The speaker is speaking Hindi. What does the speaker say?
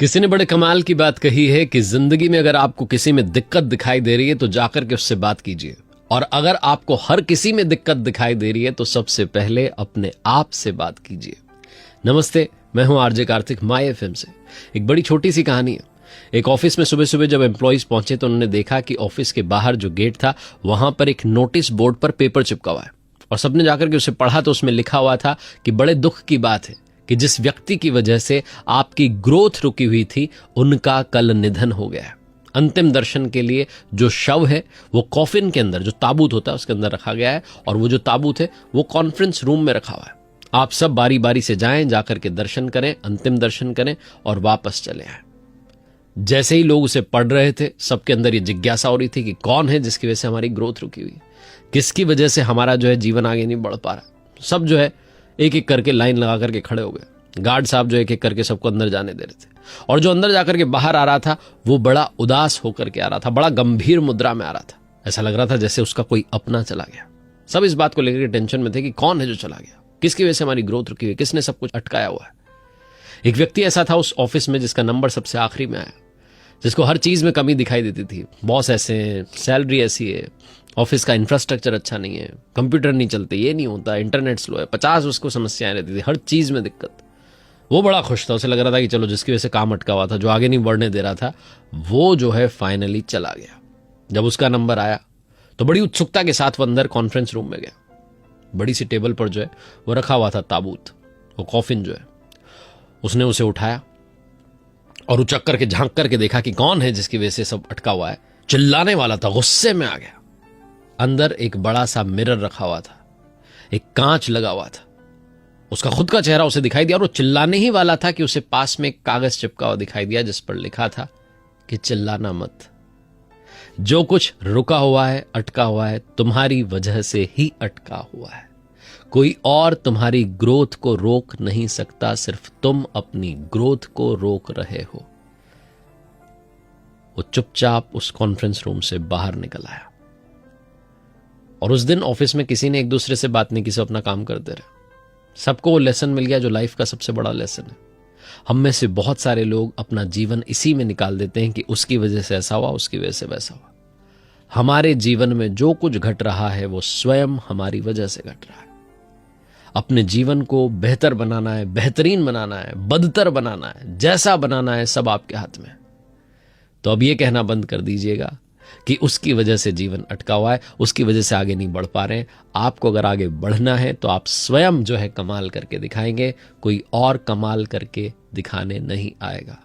किसी ने बड़े कमाल की बात कही है कि जिंदगी में अगर आपको किसी में दिक्कत दिखाई दे रही है तो जाकर के उससे बात कीजिए, और अगर आपको हर किसी में दिक्कत दिखाई दे रही है तो सबसे पहले अपने आप से बात कीजिए। नमस्ते, मैं हूं आरजे कार्तिक, माय एफएम से। एक बड़ी छोटी सी कहानी है। एक ऑफिस में सुबह सुबह जब एम्प्लॉइज पहुंचे तो उन्होंने देखा कि ऑफिस के बाहर जो गेट था वहां पर एक नोटिस बोर्ड पर पेपर चिपका हुआ है, और सबने जाकर के उसे पढ़ा तो उसमें लिखा हुआ था कि बड़े दुख की बात है कि जिस व्यक्ति की वजह से आपकी ग्रोथ रुकी हुई थी उनका कल निधन हो गया है। अंतिम दर्शन के लिए जो शव है वो कॉफिन के अंदर, जो ताबूत होता है उसके अंदर रखा गया है, और वो जो ताबूत है वो कॉन्फ्रेंस रूम में रखा हुआ है। आप सब बारी बारी से जाएं, जाकर के दर्शन करें, अंतिम दर्शन करें और वापस चले आए। जैसे ही लोग उसे पढ़ रहे थे सबके अंदर ये जिज्ञासा हो रही थी कि कौन है जिसकी वजह से हमारी ग्रोथ रुकी हुई, किसकी वजह से हमारा जो है जीवन आगे नहीं बढ़ पा रहा। सब जो है एक एक करके लाइन लगा करके खड़े हो गए। गार्ड साहब जो एक एक करके सबको अंदर जाने दे रहे थे, और जो अंदर जाकर के बाहर आ रहा था वो बड़ा उदास होकर के आ रहा था, बड़ा गंभीर मुद्रा में आ रहा था। ऐसा लग रहा था जैसे उसका कोई अपना चला गया। सब इस बात को लेकर टेंशन में थे कि कौन है जो चला गया, किसकी वजह से हमारी ग्रोथ रुकी हुई, किसने सब कुछ अटकाया हुआ है। एक व्यक्ति ऐसा था उस ऑफिस में जिसका नंबर सबसे आखिरी में आया, जिसको हर चीज में कमी दिखाई देती थी। बॉस ऐसे हैं, सैलरी ऐसी है, ऑफिस का इंफ्रास्ट्रक्चर अच्छा नहीं है, कंप्यूटर नहीं चलते, ये नहीं होता, इंटरनेट स्लो है, 50 उसको समस्याएं रहती थी, हर चीज में दिक्कत। वो बड़ा खुश था, उसे लग रहा था कि चलो जिसकी वजह से काम अटका हुआ था, जो आगे नहीं बढ़ने दे रहा था, वो जो है फाइनली चला गया। जब उसका नंबर आया तो बड़ी उत्सुकता के साथ वो अंदर कॉन्फ्रेंस रूम में गया। बड़ी सी टेबल पर जो है वो रखा हुआ था ताबूत, वो कॉफिन जो है। उसने उसे उठाया और उचक करके झांक करके देखा कि कौन है जिसकी वजह से सब अटका हुआ है। चिल्लाने वाला था, गुस्से में आ गया। अंदर एक बड़ा सा मिरर रखा हुआ था, एक कांच लगा हुआ था, उसका खुद का चेहरा उसे दिखाई दिया, और वो चिल्लाने ही वाला था कि उसे पास में एक कागज चिपका हुआ दिखाई दिया जिस पर लिखा था कि चिल्लाना मत, जो कुछ रुका हुआ है, अटका हुआ है, तुम्हारी वजह से ही अटका हुआ है। कोई और तुम्हारी ग्रोथ को रोक नहीं सकता, सिर्फ तुम अपनी ग्रोथ को रोक रहे हो। वो चुपचाप उस कॉन्फ्रेंस रूम से बाहर निकल आया, और उस दिन ऑफिस में किसी ने एक दूसरे से बात नहीं की, सब अपना काम करते रहे। सबको वो लेसन मिल गया जो लाइफ का सबसे बड़ा लेसन है। हम में से बहुत सारे लोग अपना जीवन इसी में निकाल देते हैं कि उसकी वजह से ऐसा हुआ, उसकी वजह से वैसा हुआ। हमारे जीवन में जो कुछ घट रहा है वो स्वयं हमारी वजह से घट रहा है। अपने जीवन को बेहतर बनाना है, बेहतरीन बनाना है, बदतर बनाना है, जैसा बनाना है, सब आपके हाथ में। तो अब ये कहना बंद कर दीजिएगा कि उसकी वजह से जीवन अटका हुआ है, उसकी वजह से आगे नहीं बढ़ पा रहे हैं। आपको अगर आगे बढ़ना है तो आप स्वयं जो है कमाल करके दिखाएंगे, कोई और कमाल करके दिखाने नहीं आएगा।